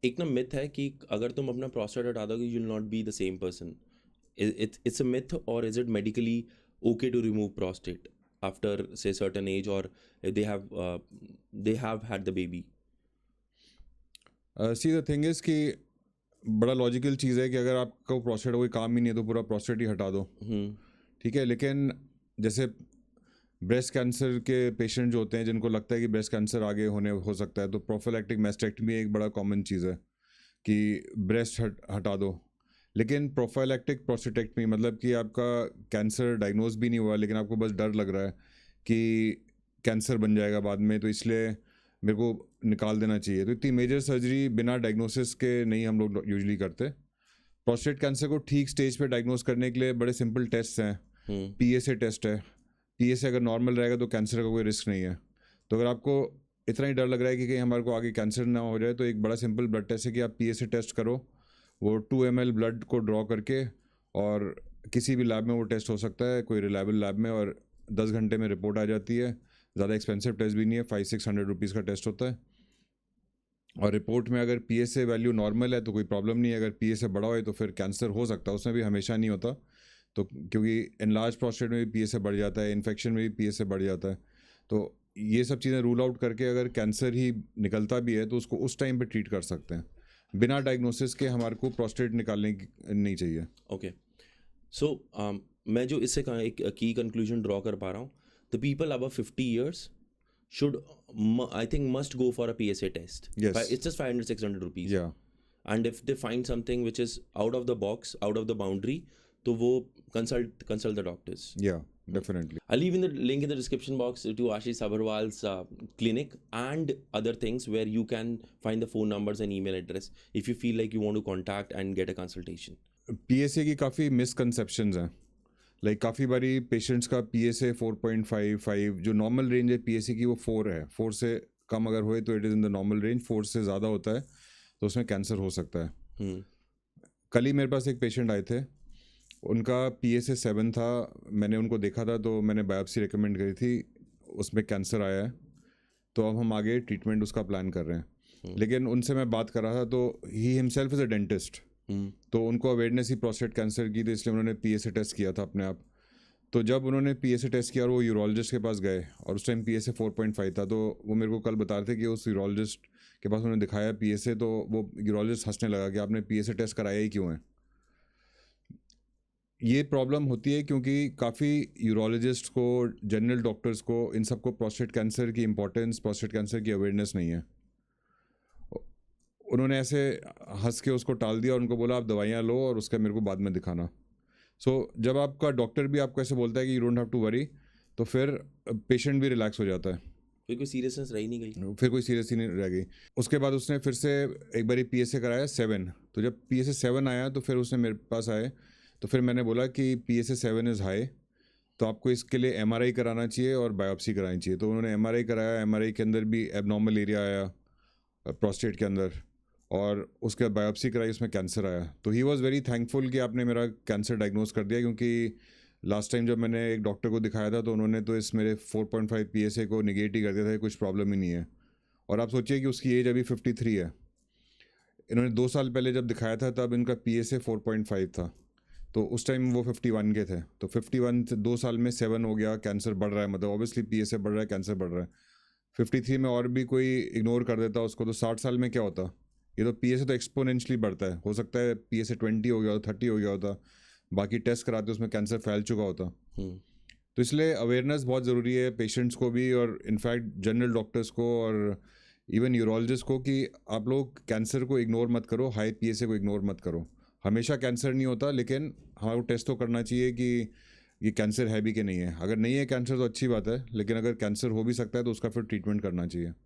एक ना मिथ है कि अगर तुम अपना प्रोस्टेट हटा दोगे you will not be the same person. It's a myth, or is it medically okay to remove prostate after say certain age, or they have had the baby? See the thing is कि बड़ा logical चीज़ है कि अगर आपको prostate कोई काम ही नहीं है तो पूरा प्रोस्टेट ही हटा दो, ठीक है. लेकिन जैसे ब्रेस्ट कैंसर के पेशेंट जो होते हैं जिनको लगता है कि ब्रेस्ट कैंसर आगे होने हो सकता है, तो प्रोफिलैक्टिक मैस्टेक्टमी एक बड़ा कॉमन चीज़ है कि ब्रेस्ट हटा दो. लेकिन प्रोफाइलैक्टिक प्रोस्टेटेक्टमी मतलब कि आपका कैंसर डायग्नोज भी नहीं हुआ लेकिन आपको बस डर लग रहा है कि कैंसर बन जाएगा बाद में, तो इसलिए मेरे को निकाल देना चाहिए. तो इतनी मेजर सर्जरी बिना डायग्नोसिस के नहीं हम लोग यूजुअली करते. प्रोस्टेट कैंसर को ठीक स्टेज पे डायग्नोज करने के लिए बड़े सिंपल टेस्ट हैं. पीएसए टेस्ट है. पीएसए अगर नॉर्मल रहेगा तो कैंसर का कोई रिस्क नहीं है. तो अगर आपको इतना ही डर लग रहा है कि कहीं हमारे को आगे कैंसर ना हो जाए, तो एक बड़ा सिंपल ब्लड टेस्ट है कि आप पीएसए टेस्ट करो. वो 2 ml ब्लड को ड्रॉ करके, और किसी भी लैब में वो टेस्ट हो सकता है, कोई रिलायबल लैब में, और 10 घंटे में रिपोर्ट आ जाती है. ज़्यादा एक्सपेंसिव टेस्ट भी नहीं है, 500-600 रुपीज़ का टेस्ट होता है. और रिपोर्ट में अगर पीएसए वैल्यू नॉर्मल है तो कोई प्रॉब्लम नहीं है. अगर पीएसए बड़ा हो तो फिर कैंसर हो सकता है, उसमें भी हमेशा नहीं होता. तो क्योंकि एनलार्ज प्रोस्टेट में भी पीएसए बढ़ जाता है, इन्फेक्शन में भी पीएसए बढ़ जाता है. तो ये सब चीज़ें रूल आउट करके अगर कैंसर ही निकलता भी है तो उसको उस टाइम पे ट्रीट कर सकते हैं. बिना डायग्नोसिस के हमारे को प्रोस्टेट निकालने की नहीं चाहिए. ओके. सो मैं जो इससे एक की कंक्लूजन ड्रॉ कर पा रहा हूँ, the people above 50 years should I think must go for a PSA test. Yes. It's just 500-600 rupees. Yeah. And if they find something which is out of the box, out of the boundary, तो वो consult the doctors. Yeah, definitely. I'll leave in the link in the description box to Ashish Sabharwal's clinic and other things where you can find the phone numbers and email address if you feel like you want to contact and get a consultation. PSA की काफ़ी misconceptions हैं. Like काफ़ी बारी patients का PSA 4.55, जो normal range है PSA की वो 4 है. 4 से कम अगर होए तो it is in the normal range. 4 से ज़्यादा होता है तो उसमें कैंसर हो सकता है. कल ही मेरे पास एक पेशेंट आए थे, उनका PSA 7 था. मैंने उनको देखा था तो मैंने बायोप्सी रिकमेंड करी थी, उसमें कैंसर आया है. तो अब हम आगे ट्रीटमेंट उसका प्लान कर रहे हैं. लेकिन उनसे मैं बात कर रहा था तो he himself is a dentist. तो उनको अवेयरनेस ही प्रोस्टेट कैंसर की, तो इसलिए उन्होंने PSA टेस्ट किया था अपने आप. तो जब उन्होंने PSA टेस्ट किया और वो यूरोलॉजिस्ट के पास गए और उस टाइम PSA 4.5 था, तो वो मेरे को कल बता रहे थे कि उस यूरोलॉजिस्ट के पास उन्होंने दिखाया PSA, तो वो यूरोलॉजिस्ट हंसने लगा कि आपने PSA टेस्ट कराया ही क्यों है. ये प्रॉब्लम होती है क्योंकि काफ़ी यूरोलॉजिस्ट को, जनरल डॉक्टर्स को, इन सबको प्रोस्टेट कैंसर की इंपॉर्टेंस, प्रोस्टेट कैंसर की अवेयरनेस नहीं है. उन्होंने ऐसे हंस के उसको टाल दिया और उनको बोला आप दवाइयाँ लो और उसका मेरे को बाद में दिखाना. सो जब आपका डॉक्टर भी आपको ऐसे बोलता है कि you don't have to worry, तो फिर पेशेंट भी रिलैक्स हो जाता है. फिर कोई सीरियसनेस रही नहीं गई. फिर कोई सीरियस ही नहीं रह गई. उसके बाद उसने फिर से एक बारी PSA कराया 7. तो जब PSA 7 आया तो फिर उसने मेरे पास आए, तो फिर मैंने बोला कि PSA 7 इज़ हाई, तो आपको इसके लिए MRI कराना चाहिए और बायोप्सी करानी चाहिए. तो उन्होंने MRI कराया. MRI के अंदर भी एबनॉर्मल एरिया आया प्रोस्टेट के अंदर, और उसके बाद बायोप्सी कराई, उसमें कैंसर आया. तो ही वॉज़ वेरी थैंकफुल कि आपने मेरा कैंसर डायग्नोज कर दिया, क्योंकि लास्ट टाइम जब मैंने एक डॉक्टर को दिखाया था तो उन्होंने तो इस मेरे 4.5 PSA को निगेट ही कर दिया था, कुछ प्रॉब्लम ही नहीं है. और आप सोचिए कि उसकी एज अभी 53 है. इन्होंने 2 साल पहले जब दिखाया था तब इनका PSA 4.5 था, तो उस टाइम वो 51 के थे. तो 51 से 2 साल में 7 हो गया. कैंसर बढ़ रहा है, मतलब ऑब्वियसली PSA बढ़ रहा है, कैंसर बढ़ रहा है. 53 में और भी कोई इग्नोर कर देता उसको तो 60 साल में क्या होता. ये तो PSA तो एक्सपोनेंशियली बढ़ता है. हो सकता है PSA 20 हो गया होता, 30 हो गया होता, बाकी टेस्ट कराते उसमें कैंसर फैल चुका होता. तो इसलिए अवेयरनेस बहुत ज़रूरी है पेशेंट्स को भी, और इनफैक्ट जनरल डॉक्टर्स को और इवन यूरोलॉजिस्ट को, कि आप लोग कैंसर को इग्नोर मत करो, हाई PSA को इग्नोर मत करो. हमेशा कैंसर नहीं होता, लेकिन हमारे को टेस्ट तो करना चाहिए कि ये कैंसर है भी कि नहीं है. अगर नहीं है कैंसर तो अच्छी बात है, लेकिन अगर कैंसर हो भी सकता है तो उसका फिर ट्रीटमेंट करना चाहिए.